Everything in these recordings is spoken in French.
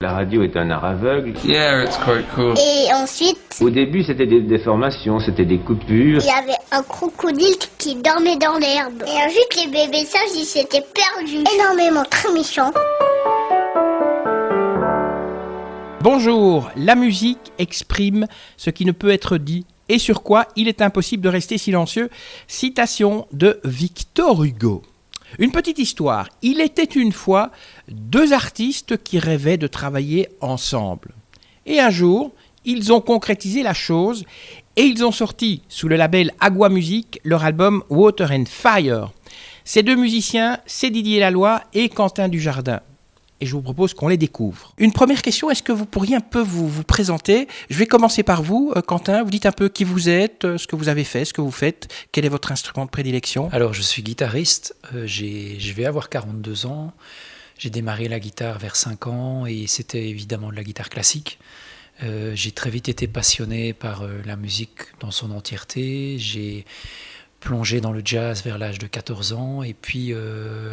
La radio est un art aveugle. Yeah, it's quite cool. Et ensuite, Au début, c'était des déformations, c'était des coupures. il y avait un crocodile qui dormait dans l'herbe. Et ensuite, les bébés sages, ils s'étaient perdus. Énormément, très méchants. Bonjour, la musique exprime ce qui ne peut être dit et sur quoi il est impossible de rester silencieux. Citation de Victor Hugo. Une petite histoire. Il était une fois deux artistes qui rêvaient de travailler ensemble. Et un jour, ils ont concrétisé la chose et ils ont sorti sous le label Agua Music leur album Water and Fire. Ces deux musiciens, c'est Didier Laloy et Quentin Dujardin. Et je vous propose qu'on les découvre. Une première question, est-ce que vous pourriez un peu vous présenter ? Je vais commencer par vous, Quentin. Vous dites un peu qui vous êtes, ce que vous avez fait, ce que vous faites. Quel est votre instrument de prédilection ? Alors, je suis guitariste. Je vais avoir 42 ans. J'ai démarré la guitare vers 5 ans et c'était évidemment de la guitare classique. J'ai très vite été passionné par la musique dans son entièreté. J'ai plongé dans le jazz vers l'âge de 14 ans. Et puis,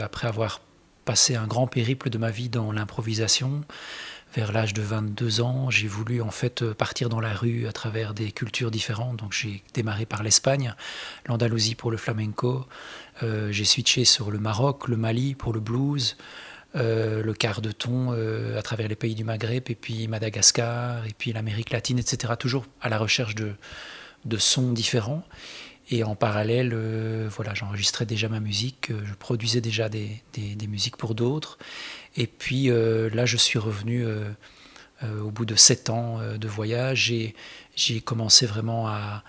après avoir passé un grand périple de ma vie dans l'improvisation. Vers l'âge de 22 ans, j'ai voulu en fait partir dans la rue à travers des cultures différentes. Donc j'ai démarré par l'Espagne, l'Andalousie pour le flamenco. J'ai switché sur le Maroc, le Mali pour le blues, le quart de ton à travers les pays du Maghreb, et puis Madagascar, et puis l'Amérique latine, etc. Toujours à la recherche de sons différents. Et en parallèle, j'enregistrais déjà ma musique, je produisais déjà des musiques pour d'autres. Et puis là, je suis revenu au bout de 7 ans de voyage et j'ai commencé vraiment à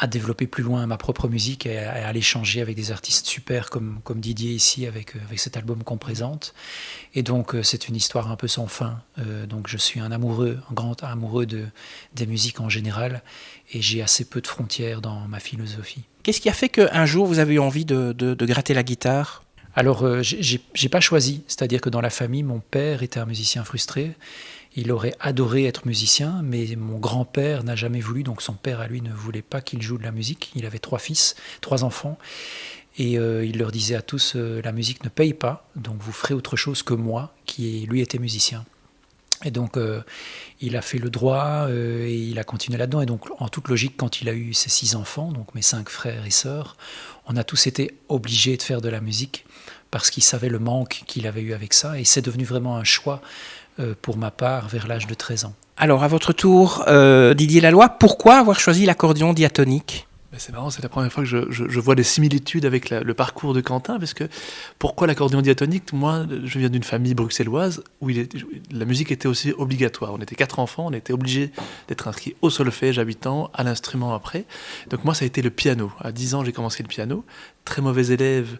développer plus loin ma propre musique et à aller changer avec des artistes super comme Didier ici avec cet album qu'on présente. Et donc c'est une histoire un peu sans fin. Donc je suis un grand amoureux des musiques en général et j'ai assez peu de frontières dans ma philosophie. Qu'est-ce qui a fait qu'un jour vous avez eu envie de gratter la guitare ? Alors j'ai pas choisi, c'est-à-dire que dans la famille, mon père était un musicien frustré. Il aurait adoré être musicien, mais mon grand-père n'a jamais voulu, donc son père à lui ne voulait pas qu'il joue de la musique. Il avait 3 enfants, et il leur disait à tous, la musique ne paye pas, donc vous ferez autre chose que moi, qui lui était musicien. Et donc il a fait le droit, et il a continué là-dedans, et donc en toute logique, quand il a eu ses 6 enfants, donc mes 5 frères et sœurs, on a tous été obligés de faire de la musique, parce qu'il savait le manque qu'il avait eu avec ça, et c'est devenu vraiment un choix pour ma part, vers l'âge de 13 ans. Alors, à votre tour, Didier Laloy, pourquoi avoir choisi l'accordéon diatonique ? C'est marrant, c'est la première fois que je vois des similitudes avec le parcours de Quentin, parce que pourquoi l'accordéon diatonique ? Moi, je viens d'une famille bruxelloise où la musique était aussi obligatoire. On était 4 enfants, on était obligés d'être inscrits au solfège à 8 ans, à l'instrument après. Donc moi, ça a été le piano. À 10 ans, j'ai commencé le piano. Très mauvais élève.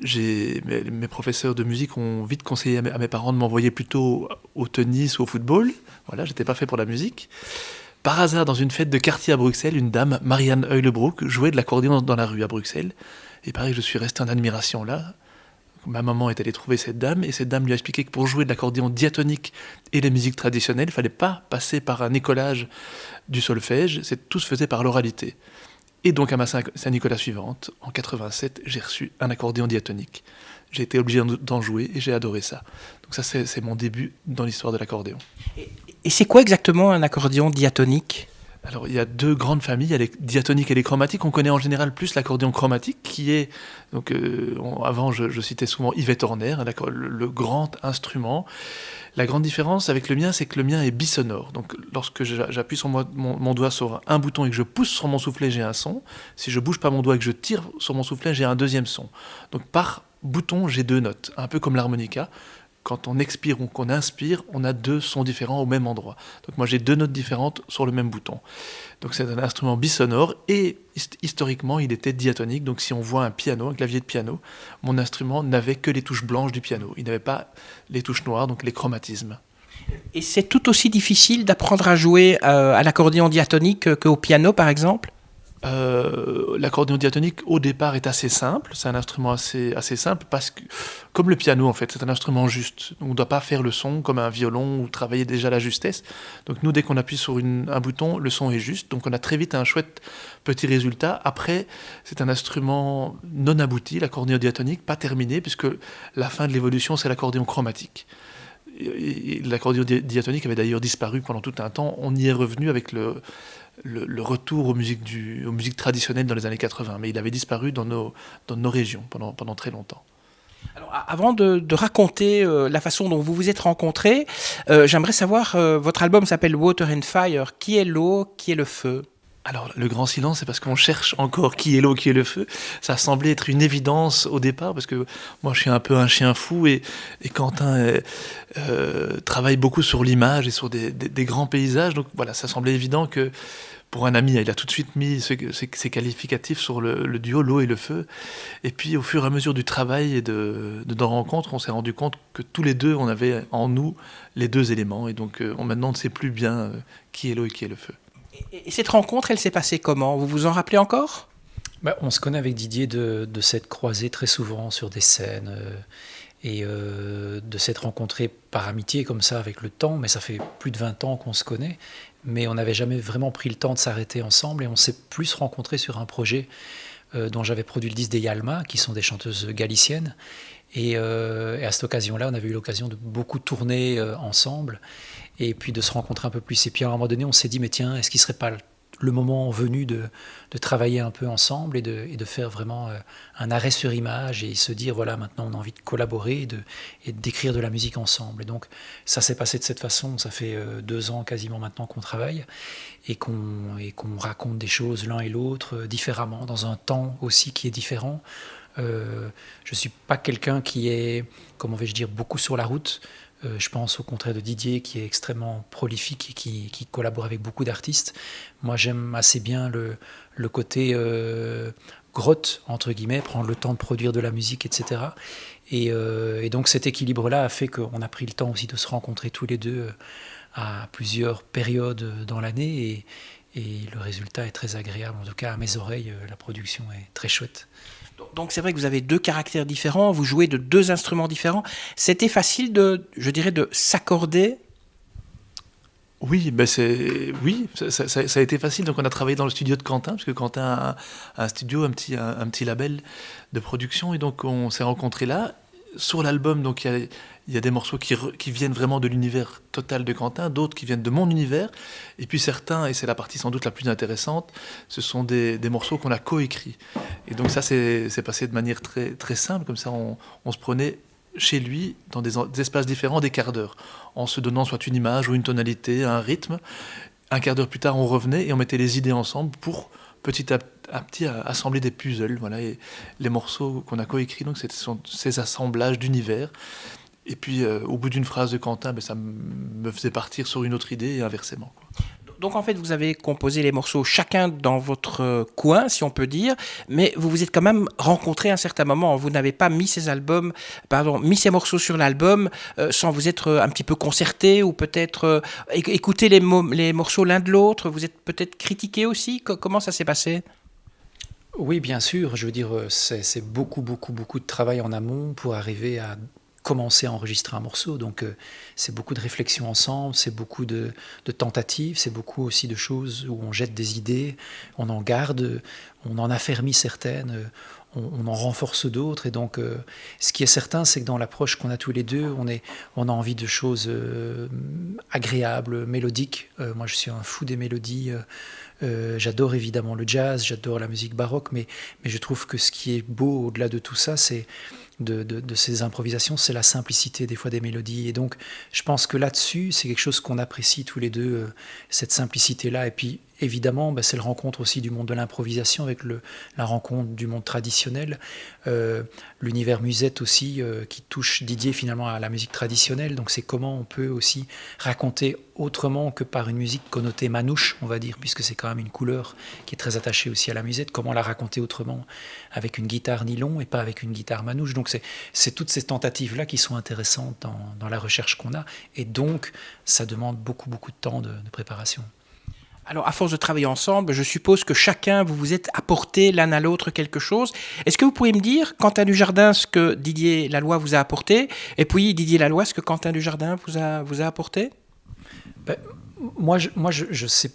Mes professeurs de musique ont vite conseillé à mes parents de m'envoyer plutôt au tennis ou au football. Voilà, j'étais pas fait pour la musique. Par hasard, dans une fête de quartier à Bruxelles, une dame, Marianne Heulebroek, jouait de l'accordéon dans la rue à Bruxelles. Et pareil, je suis resté en admiration là. Ma maman est allée trouver cette dame, et cette dame lui a expliqué que pour jouer de l'accordéon diatonique et les musiques traditionnelles, il ne fallait pas passer par un écolage du solfège, tout se faisait par l'oralité. Et donc à ma Saint-Nicolas suivante, en 87, j'ai reçu un accordéon diatonique. J'ai été obligé d'en jouer et j'ai adoré ça. Donc ça, c'est mon début dans l'histoire de l'accordéon. Et c'est quoi exactement un accordéon diatonique ? Alors il y a 2 grandes familles, il y a les diatoniques et les chromatiques. On connaît en général plus l'accordéon chromatique, qui est, donc avant je citais souvent Yvette Horner, le grand instrument. La grande différence avec le mien, c'est que le mien est bisonore. Donc lorsque j'appuie sur mon doigt sur un bouton et que je pousse sur mon soufflet, j'ai un son. Si je bouge pas mon doigt et que je tire sur mon soufflet, j'ai un deuxième son. Donc par bouton, j'ai 2 notes, un peu comme l'harmonica. Quand on expire ou qu'on inspire, on a 2 sons différents au même endroit. Donc moi j'ai 2 notes différentes sur le même bouton. Donc c'est un instrument bisonore et historiquement il était diatonique. Donc si on voit un piano, un clavier de piano, mon instrument n'avait que les touches blanches du piano. Il n'avait pas les touches noires, donc les chromatismes. Et c'est tout aussi difficile d'apprendre à jouer à l'accordéon diatonique qu'au piano par exemple ? L'accordéon diatonique au départ est assez simple, c'est un instrument assez simple parce que, comme le piano en fait, c'est un instrument juste. On ne doit pas faire le son comme un violon ou travailler déjà la justesse. Donc nous, dès qu'on appuie sur un bouton, le son est juste. Donc on a très vite un chouette petit résultat. Après, c'est un instrument non abouti, l'accordéon diatonique, pas terminé, puisque la fin de l'évolution, c'est l'accordéon chromatique. l'accordéon diatonique avait d'ailleurs disparu pendant tout un temps. On y est revenu avec le retour aux musiques traditionnelles dans les années 80, mais il avait disparu dans nos régions pendant très longtemps. Alors, avant de raconter la façon dont vous vous êtes rencontrés, j'aimerais savoir, votre album s'appelle Water and Fire. Qui est l'eau, qui est le feu ? Alors, le grand silence, c'est parce qu'on cherche encore qui est l'eau, qui est le feu. Ça semblait être une évidence au départ, parce que moi, je suis un peu un chien fou, et Quentin travaille beaucoup sur l'image et sur des grands paysages. Donc voilà, ça semblait évident que pour un ami, il a tout de suite mis ses qualificatifs sur le duo, l'eau et le feu. Et puis, au fur et à mesure du travail et de nos rencontres, on s'est rendu compte que tous les deux, on avait en nous les deux éléments. Et donc, maintenant, on ne sait plus bien qui est l'eau et qui est le feu. Et cette rencontre, elle s'est passée comment ? Vous vous en rappelez encore ? On se connaît avec Didier de s'être croisés très souvent sur des scènes et de s'être rencontrés par amitié comme ça avec le temps, mais ça fait plus de 20 ans qu'on se connaît, mais on n'avait jamais vraiment pris le temps de s'arrêter ensemble, et on s'est plus rencontrés sur un projet dont j'avais produit le disque des Yalma, qui sont des chanteuses galiciennes, et à cette occasion-là, on avait eu l'occasion de beaucoup tourner ensemble, et puis de se rencontrer un peu plus. Et puis à un moment donné, on s'est dit, mais tiens, est-ce qu'il ne serait pas le moment venu de travailler un peu ensemble et de faire vraiment un arrêt sur image, et se dire, voilà, maintenant on a envie de collaborer et d'écrire de la musique ensemble. Et donc ça s'est passé de cette façon. Ça fait 2 ans quasiment maintenant qu'on travaille et qu'on raconte des choses l'un et l'autre différemment, dans un temps aussi qui est différent. Je ne suis pas quelqu'un qui est, comment vais-je dire, beaucoup sur la route. Je pense au contraire de Didier, qui est extrêmement prolifique et qui collabore avec beaucoup d'artistes. Moi, j'aime assez bien le côté grotte, entre guillemets, prendre le temps de produire de la musique, etc. Et donc cet équilibre-là a fait qu'on a pris le temps aussi de se rencontrer tous les deux à plusieurs périodes dans l'année. Et le résultat est très agréable. En tout cas, à mes oreilles, la production est très chouette. Donc c'est vrai que vous avez 2 caractères différents, vous jouez de 2 instruments différents. C'était facile de s'accorder ? Oui, ça a été facile. Donc on a travaillé dans le studio de Quentin, parce que Quentin a un studio, un petit label de production, et donc on s'est rencontrés là. Sur l'album, donc il y a des morceaux qui viennent vraiment de l'univers total de Quentin, d'autres qui viennent de mon univers, et puis certains, et c'est la partie sans doute la plus intéressante, ce sont des morceaux qu'on a coécrits. Et donc ça, c'est passé de manière très, très simple, comme ça on se prenait chez lui, dans des espaces différents, des quarts d'heure, en se donnant soit une image ou une tonalité, un rythme. Un quart d'heure plus tard, on revenait et on mettait les idées ensemble pour petit à petit assembler des puzzles. Voilà, et les morceaux qu'on a coécrits, donc, ce sont ces assemblages d'univers. Et puis, au bout d'une phrase de Quentin, ça me faisait partir sur une autre idée et inversement, quoi. Donc en fait, vous avez composé les morceaux chacun dans votre coin, si on peut dire, mais vous vous êtes quand même rencontrés à un certain moment. Vous n'avez pas mis ces morceaux sur l'album sans vous être un petit peu concertés, ou peut-être écouter les morceaux l'un de l'autre. Vous êtes peut-être critiqués aussi. Comment ça s'est passé ? Oui, bien sûr. Je veux dire, c'est beaucoup de travail en amont pour arriver à commencer à enregistrer un morceau. Donc c'est beaucoup de réflexions ensemble, c'est beaucoup de tentatives, c'est beaucoup aussi de choses où on jette des idées, on en garde, on en affermit certaines, on en renforce d'autres. Et donc ce qui est certain, c'est que dans l'approche qu'on a tous les deux, on a envie de choses agréables, mélodiques. Moi je suis un fou des mélodies. J'adore évidemment le jazz, j'adore la musique baroque, mais je trouve que ce qui est beau au-delà de tout ça, c'est de ces improvisations, c'est la simplicité des fois des mélodies. Et donc je pense que là-dessus, c'est quelque chose qu'on apprécie tous les deux, cette simplicité-là. Et puis évidemment, c'est la rencontre aussi du monde de l'improvisation avec la rencontre du monde traditionnel, l'univers musette aussi qui touche Didier finalement à la musique traditionnelle. Donc c'est comment on peut aussi raconter autrement que par une musique connotée manouche, on va dire, puisque c'est quand même une couleur qui est très attachée aussi à la musette. Comment la raconter autrement avec une guitare nylon et pas avec une guitare manouche. Donc c'est toutes ces tentatives-là qui sont intéressantes dans la recherche qu'on a, et donc ça demande beaucoup de temps de préparation. Alors, à force de travailler ensemble, je suppose que chacun, vous vous êtes apporté l'un à l'autre quelque chose. Est-ce que vous pouvez me dire, Quentin Dujardin, ce que Didier Laloy vous a apporté, et puis Didier Laloy, ce que Quentin Dujardin vous a apporté ? Ben,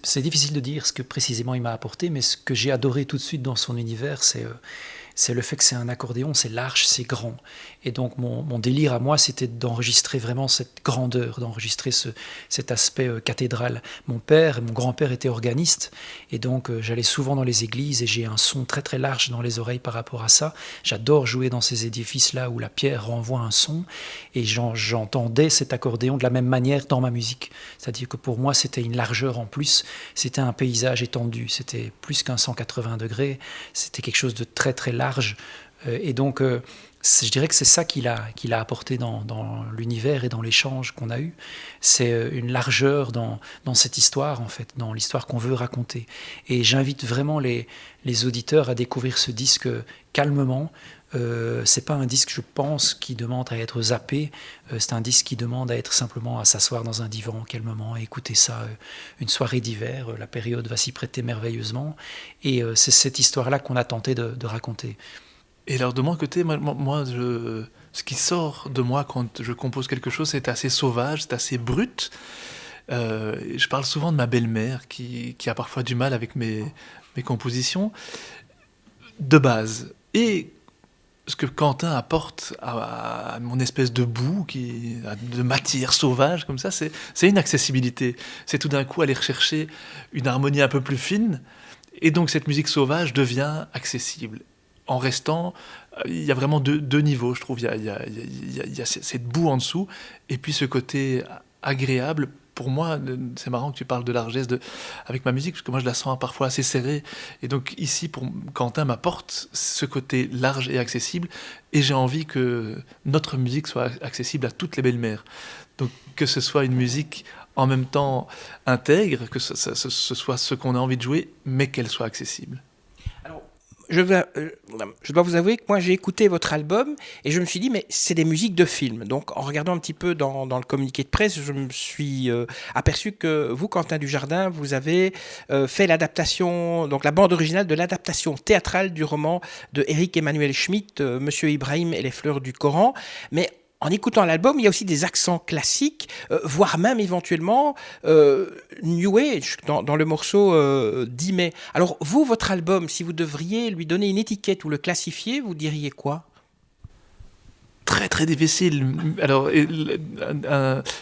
c'est difficile de dire ce que précisément il m'a apporté, mais ce que j'ai adoré tout de suite dans son univers, c'est le fait que c'est un accordéon, c'est large, c'est grand. Et donc mon délire à moi, c'était d'enregistrer vraiment cette grandeur, d'enregistrer cet aspect cathédral. Mon grand-père étaient organistes, et donc j'allais souvent dans les églises, et j'ai un son très très large dans les oreilles par rapport à ça. J'adore jouer dans ces édifices-là où la pierre renvoie un son, et j'entendais cet accordéon de la même manière dans ma musique. C'est-à-dire que pour moi, c'était une largeur en plus, c'était un paysage étendu, c'était plus qu'un 180 degrés, c'était quelque chose de très très large. Et donc, je dirais que c'est ça qu'il a apporté dans l'univers et dans l'échange qu'on a eu. C'est une largeur dans cette histoire, en fait, dans l'histoire qu'on veut raconter. Et j'invite vraiment les auditeurs à découvrir ce disque calmement. C'est pas un disque, je pense, qui demande à être zappé. C'est un disque qui demande à être simplement à s'asseoir dans un divan calmement et écouter ça une soirée d'hiver. La période va s'y prêter merveilleusement. Et c'est cette histoire-là qu'on a tenté de raconter. Et alors de mon côté, ce qui sort de moi quand je compose quelque chose, c'est assez sauvage, c'est assez brut. Je parle souvent de ma belle-mère qui a parfois du mal avec mes compositions de base. Et ce que Quentin apporte à mon espèce de boue, de matière sauvage comme ça, c'est une accessibilité. C'est tout d'un coup aller rechercher une harmonie un peu plus fine, et donc cette musique sauvage devient accessible. En restant, il y a vraiment deux niveaux, je trouve. Il y a cette boue en dessous, et puis ce côté agréable. Pour moi, c'est marrant que tu parles de largesse avec ma musique, parce que moi je la sens parfois assez serrée. Et donc ici, Quentin m'apporte ce côté large et accessible, et j'ai envie que notre musique soit accessible à toutes les belles-mères. Donc que ce soit une musique en même temps intègre, que ce soit ce qu'on a envie de jouer, mais qu'elle soit accessible. Je dois vous avouer que moi j'ai écouté votre album et je me suis dit mais c'est des musiques de film. Donc en regardant un petit peu dans le communiqué de presse, je me suis aperçu que vous, Quentin Dujardin, vous avez fait l'adaptation, donc la bande originale de l'adaptation théâtrale du roman de Éric Emmanuel Schmitt, Monsieur Ibrahim et les fleurs du Coran. Mais en écoutant l'album, il y a aussi des accents classiques, voire même éventuellement New Age dans le morceau 10 mai. Alors vous, votre album, si vous devriez lui donner une étiquette ou le classifier, vous diriez quoi ? Très très difficile. Alors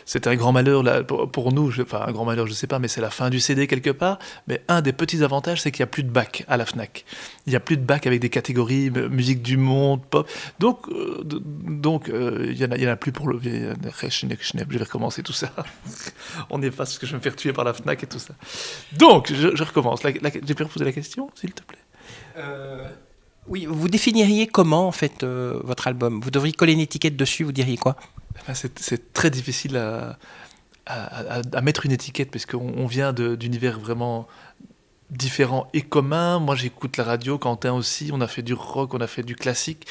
c'est un grand malheur là, pour nous, un grand malheur je sais pas, mais c'est la fin du CD quelque part. Mais un des petits avantages, c'est qu'il n'y a plus de bac à la Fnac. Il n'y a plus de bac avec des catégories musique du monde, pop. Donc il y en a plus pour le. Je vais recommencer tout ça. On est pas parce que je vais me faire tuer par la Fnac et tout ça. Donc je recommence. J'ai pu reposer la question, s'il te plaît. Oui, vous définiriez comment en fait votre album ? Vous devriez coller une étiquette dessus, vous diriez quoi ? C'est très difficile à mettre une étiquette parce qu'on vient d'univers vraiment différents et communs. Moi j'écoute la radio, Quentin aussi, on a fait du rock, on a fait du classique,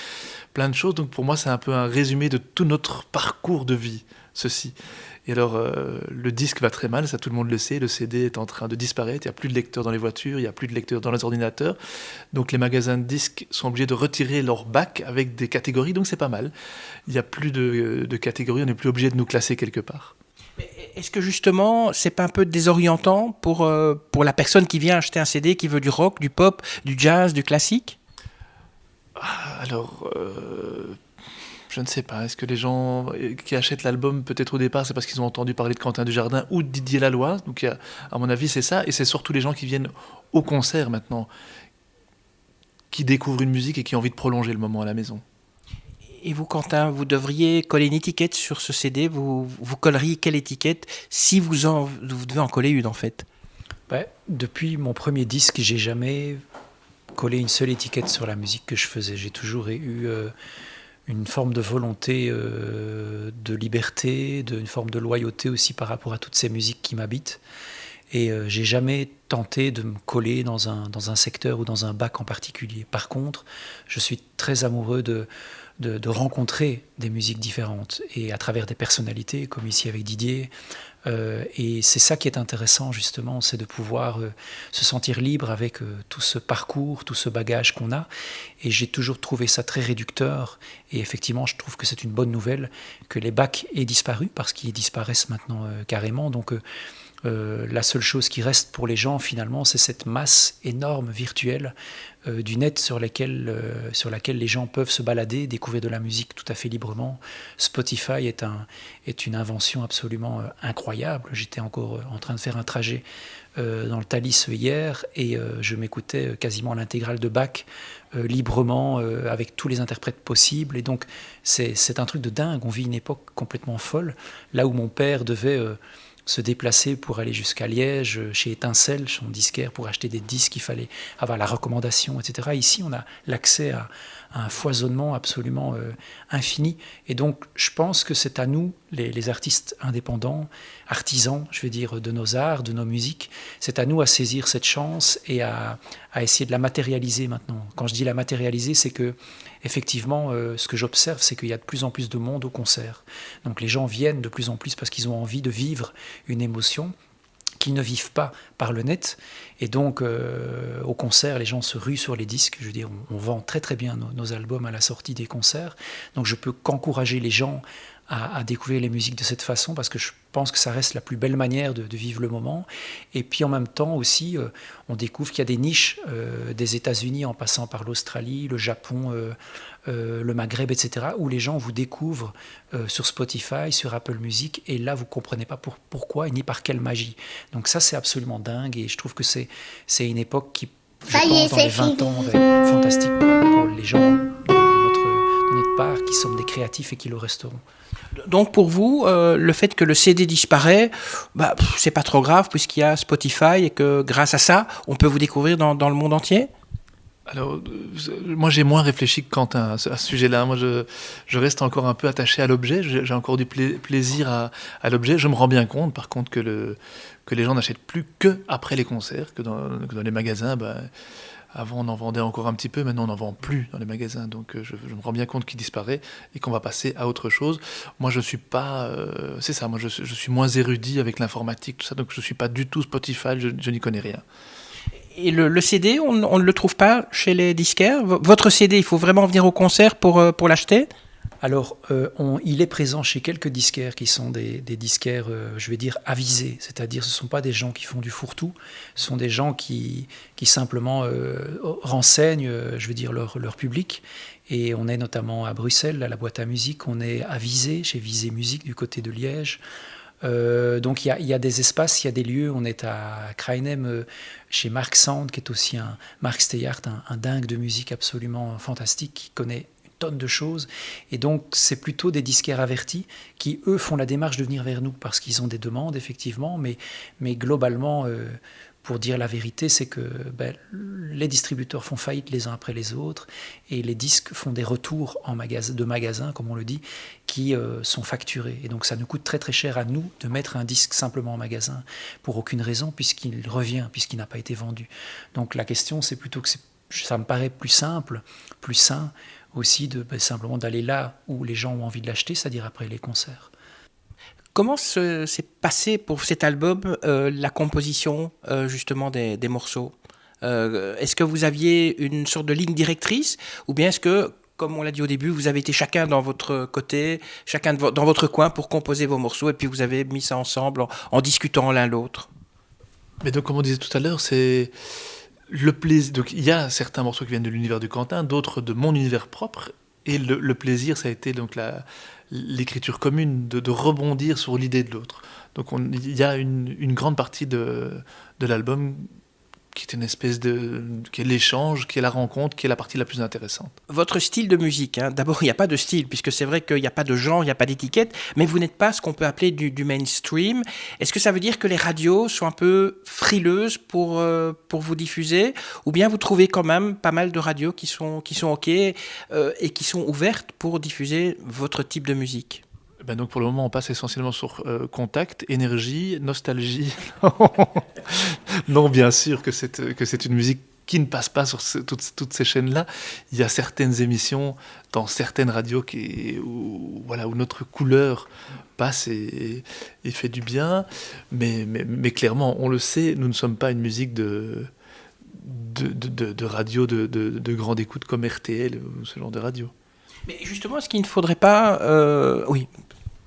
plein de choses. Donc pour moi c'est un peu un résumé de tout notre parcours de vie, ceci. Et alors, le disque va très mal, ça tout le monde le sait, le CD est en train de disparaître, il n'y a plus de lecteurs dans les voitures, il n'y a plus de lecteurs dans les ordinateurs, donc les magasins de disques sont obligés de retirer leur bac avec des catégories, donc c'est pas mal. Il n'y a plus de catégories, on n'est plus obligé de nous classer quelque part. Mais est-ce que justement, c'est pas un peu désorientant pour la personne qui vient acheter un CD, qui veut du rock, du pop, du jazz, du classique ? Alors... je ne sais pas, est-ce que les gens qui achètent l'album, peut-être au départ, c'est parce qu'ils ont entendu parler de Quentin Dujardin ou de Didier Laloy. Donc, à mon avis, c'est ça. Et c'est surtout les gens qui viennent au concert maintenant, qui découvrent une musique et qui ont envie de prolonger le moment à la maison. Et vous, Quentin, vous devriez coller une étiquette sur ce CD. Vous colleriez quelle étiquette si vous devez en coller une, en fait ? Depuis mon premier disque, j'ai jamais collé une seule étiquette sur la musique que je faisais. J'ai toujours eu... une forme de volonté de liberté, une forme de loyauté aussi par rapport à toutes ces musiques qui m'habitent. Et j'ai jamais tenté de me coller dans un secteur ou dans un bac en particulier. Par contre, je suis très amoureux de rencontrer des musiques différentes. Et à travers des personnalités, comme ici avec Didier, Et c'est ça qui est intéressant justement, c'est de pouvoir se sentir libre avec tout ce parcours, tout ce bagage qu'on a. Et j'ai toujours trouvé ça très réducteur. Et effectivement, je trouve que c'est une bonne nouvelle que les bacs aient disparu, parce qu'ils disparaissent maintenant carrément. Donc la seule chose qui reste pour les gens finalement, c'est cette masse énorme virtuelle du net sur laquelle les gens peuvent se balader, découvrir de la musique tout à fait librement. Spotify est une invention absolument incroyable. J'étais encore en train de faire un trajet dans le Thalys hier et je m'écoutais quasiment l'intégrale de Bach librement avec tous les interprètes possibles. Et donc c'est un truc de dingue. On vit une époque complètement folle. Là où mon père devait se déplacer pour aller jusqu'à Liège, chez Étincelle, son disquaire, pour acheter des disques, il fallait avoir la recommandation, etc. Ici, on a l'accès à un foisonnement absolument infini. Et donc, je pense que c'est à nous, les artistes indépendants, artisans, je vais dire, de nos arts, de nos musiques, c'est à nous à saisir cette chance et à essayer de la matérialiser maintenant. Quand je dis la matérialiser, c'est que effectivement, ce que j'observe, c'est qu'il y a de plus en plus de monde au concert. Donc les gens viennent de plus en plus parce qu'ils ont envie de vivre une émotion qu'ils ne vivent pas par le net. Et donc, au concert, les gens se ruent sur les disques. Je veux dire, on vend très très bien nos albums à la sortie des concerts. Donc je peux qu'encourager les gens à découvrir les musiques de cette façon, parce que je pense que ça reste la plus belle manière de vivre le moment. Et puis en même temps aussi, on découvre qu'il y a des niches des États-Unis en passant par l'Australie, le Japon, le Maghreb, etc., où les gens vous découvrent sur Spotify, sur Apple Music, et là vous ne comprenez pas pourquoi et ni par quelle magie. Donc ça, c'est absolument dingue, et je trouve que c'est une époque qui, je pense, dans les 20 ans, va être fantastique pour les gens de notre part, qui sommes des créatifs et qui le resteront. Donc pour vous, le fait que le CD disparaît, c'est pas trop grave puisqu'il y a Spotify et que grâce à ça, on peut vous découvrir dans le monde entier ? Alors, moi j'ai moins réfléchi que Quentin à ce sujet-là. Moi je reste encore un peu attaché à l'objet, j'ai encore du plaisir à l'objet. Je me rends bien compte par contre que les gens n'achètent plus que après les concerts, que dans les magasins, avant on en vendait encore un petit peu, maintenant on n'en vend plus dans les magasins. Donc je me rends bien compte qu'il disparaît et qu'on va passer à autre chose. Moi je suis pas, c'est ça, moi je suis moins érudit avec l'informatique, tout ça, donc je suis pas du tout Spotify, je n'y connais rien. Et le CD, on ne le trouve pas chez les disquaires ? Votre CD, il faut vraiment venir au concert pour l'acheter ? Alors, il est présent chez quelques disquaires qui sont des disquaires, je vais dire, avisés. C'est-à-dire, ce ne sont pas des gens qui font du fourre-tout, ce sont des gens qui simplement renseignent, je veux dire, leur public. Et on est notamment à Bruxelles, à la boîte à musique, on est à Visé, chez Visé Musique, du côté de Liège. Donc il y a des espaces, il y a des lieux. On est à Krainem chez Mark Sand, qui est aussi Mark Steyart, un dingue de musique absolument fantastique, qui connaît une tonne de choses. Et donc c'est plutôt des disquaires avertis qui, eux, font la démarche de venir vers nous parce qu'ils ont des demandes, effectivement, mais globalement, pour dire la vérité, c'est que les distributeurs font faillite les uns après les autres et les disques font des retours de magasins, comme on le dit, qui sont facturés. Et donc ça nous coûte très très cher à nous de mettre un disque simplement en magasin pour aucune raison, puisqu'il revient, puisqu'il n'a pas été vendu. Donc la question, c'est plutôt que ça me paraît plus simple, plus sain aussi simplement d'aller là où les gens ont envie de l'acheter, c'est-à-dire après les concerts. Comment s'est passé pour cet album la composition justement des morceaux ? Est-ce que vous aviez une sorte de ligne directrice, ou bien est-ce que, comme on l'a dit au début, vous avez été chacun dans votre côté, chacun dans votre coin pour composer vos morceaux, et puis vous avez mis ça ensemble en discutant l'un l'autre ? Mais donc, comme on disait tout à l'heure, c'est le plaisir. Donc il y a certains morceaux qui viennent de l'univers du Quentin, d'autres de mon univers propre, et le plaisir, ça a été donc l'écriture commune, de rebondir sur l'idée de l'autre. Donc il y a une grande partie de l'album qui est une espèce qui est l'échange, qui est la rencontre, qui est la partie la plus intéressante. Votre style de musique, d'abord il n'y a pas de style, puisque c'est vrai qu'il n'y a pas de genre, il n'y a pas d'étiquette, mais vous n'êtes pas ce qu'on peut appeler du mainstream. Est-ce que ça veut dire que les radios sont un peu frileuses pour vous diffuser, ou bien vous trouvez quand même pas mal de radios qui sont OK et qui sont ouvertes pour diffuser votre type de musique ? Donc pour le moment, on passe essentiellement sur Contact, Énergie, Nostalgie. Non, bien sûr que c'est une musique qui ne passe pas sur toutes ces chaînes-là. Il y a certaines émissions dans certaines radios où notre couleur passe et fait du bien. Mais clairement, on le sait, nous ne sommes pas une musique de radio de grande écoute comme RTL ou ce genre de radio. Mais justement, est-ce qu'il ne faudrait pas... Oui.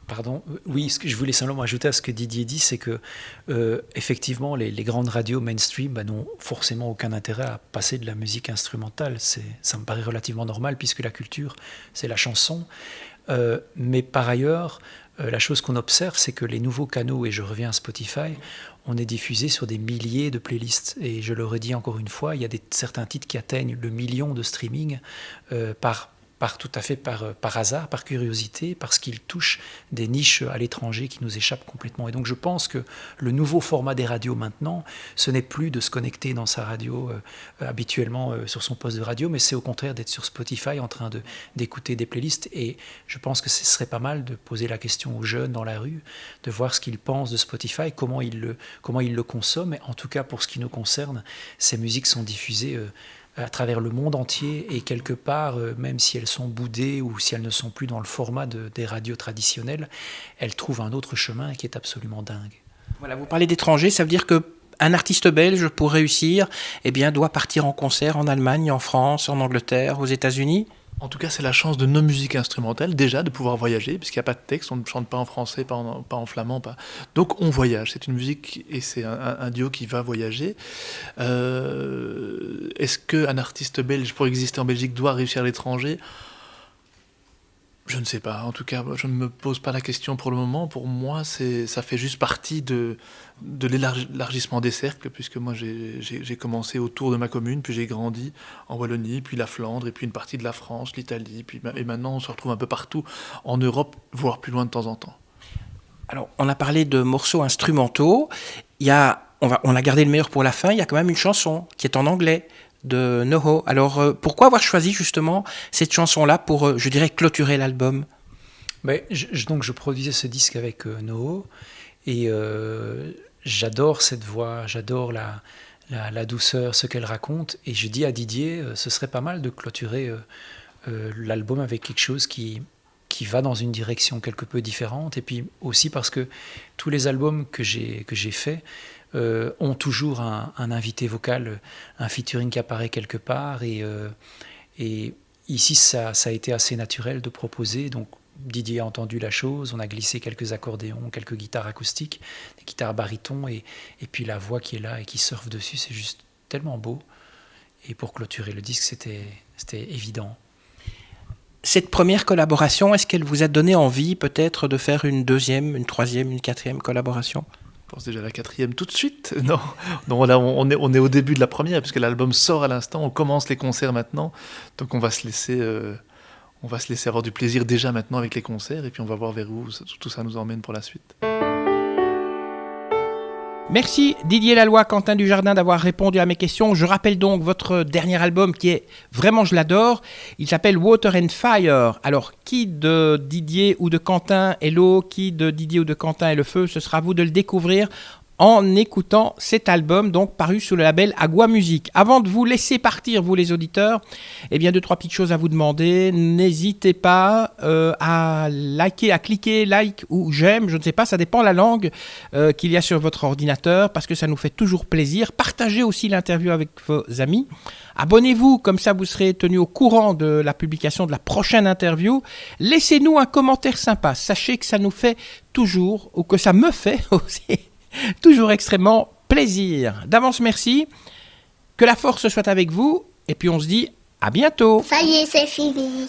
Pardon. Oui, ce que je voulais simplement ajouter à ce que Didier dit, c'est que effectivement, les grandes radios mainstream n'ont forcément aucun intérêt à passer de la musique instrumentale. Ça me paraît relativement normal, puisque la culture, c'est la chanson. Mais par ailleurs, la chose qu'on observe, c'est que les nouveaux canaux, et je reviens à Spotify, on est diffusé sur des milliers de playlists. Et je le redis encore une fois, il y a certains titres qui atteignent le million de streaming par hasard, par curiosité, parce qu'ils touchent des niches à l'étranger qui nous échappent complètement. Et donc je pense que le nouveau format des radios maintenant, ce n'est plus de se connecter dans sa radio habituellement sur son poste de radio, mais c'est au contraire d'être sur Spotify en train d'écouter des playlists. Et je pense que ce serait pas mal de poser la question aux jeunes dans la rue, de voir ce qu'ils pensent de Spotify, comment ils le consomment. Et en tout cas, pour ce qui nous concerne, ces musiques sont diffusées à travers le monde entier, et quelque part, même si elles sont boudées ou si elles ne sont plus dans le format des radios traditionnelles, elles trouvent un autre chemin qui est absolument dingue. Voilà, vous parlez d'étrangers, ça veut dire qu'un artiste belge, pour réussir, doit partir en concert en Allemagne, en France, en Angleterre, aux États-Unis ? En tout cas, c'est la chance de nos musiques instrumentales, déjà, de pouvoir voyager, puisqu'il n'y a pas de texte, on ne chante pas en français, pas en flamand. Donc on voyage, c'est une musique et c'est un duo qui va voyager. Est-ce qu'un artiste belge, pour exister en Belgique, doit réussir à l'étranger ? Je ne sais pas. En tout cas, je ne me pose pas la question pour le moment. Pour moi, ça fait juste partie de l'élargissement des cercles, puisque moi, j'ai commencé autour de ma commune, puis j'ai grandi en Wallonie, puis la Flandre, et puis une partie de la France, l'Italie, et maintenant, on se retrouve un peu partout en Europe, voire plus loin de temps en temps. Alors, on a parlé de morceaux instrumentaux. On a gardé le meilleur pour la fin. Il y a quand même une chanson qui est en anglais, de Noho. Alors, pourquoi avoir choisi justement cette chanson-là pour, je dirais, clôturer l'album ? Donc, je produisais ce disque avec Noho, et j'adore cette voix, j'adore la douceur, ce qu'elle raconte, et je dis à Didier, ce serait pas mal de clôturer l'album avec quelque chose qui va dans une direction quelque peu différente, et puis aussi parce que tous les albums que j'ai faits ont toujours un invité vocal, un featuring qui apparaît quelque part, et ici ça a été assez naturel de proposer. Donc Didier a entendu la chose, on a glissé quelques accordéons, quelques guitares acoustiques, des guitares barytons, et puis la voix qui est là et qui surfe dessus, c'est juste tellement beau. Et pour clôturer le disque, c'était évident. Cette première collaboration, est-ce qu'elle vous a donné envie peut-être de faire une deuxième, une troisième, une quatrième collaboration ? Je pense déjà à la quatrième tout de suite. Non, là on est au début de la première, puisque l'album sort à l'instant, on commence les concerts maintenant, donc on va se laisser avoir du plaisir déjà maintenant avec les concerts, et puis on va voir vers où tout ça nous emmène pour la suite. Merci Didier Laloy, Quentin Dujardin d'avoir répondu à mes questions. Je rappelle donc votre dernier album qui est vraiment, je l'adore. Il s'appelle Water and Fire. Alors, qui de Didier ou de Quentin est l'eau, qui de Didier ou de Quentin est le feu ? Ce sera à vous de le découvrir en écoutant cet album, donc paru sous le label Agua Music. Avant de vous laisser partir, vous les auditeurs, 2-3 petites choses à vous demander. N'hésitez pas à liker, à cliquer like ou j'aime, je ne sais pas, ça dépend de la langue qu'il y a sur votre ordinateur, parce que ça nous fait toujours plaisir. Partagez aussi l'interview avec vos amis. Abonnez-vous, comme ça vous serez tenu au courant de la publication de la prochaine interview. Laissez-nous un commentaire sympa. Sachez que ça nous fait toujours, ou que ça me fait aussi, toujours extrêmement plaisir. D'avance, merci. Que la force soit avec vous. Et puis on se dit à bientôt. Ça y est, c'est fini.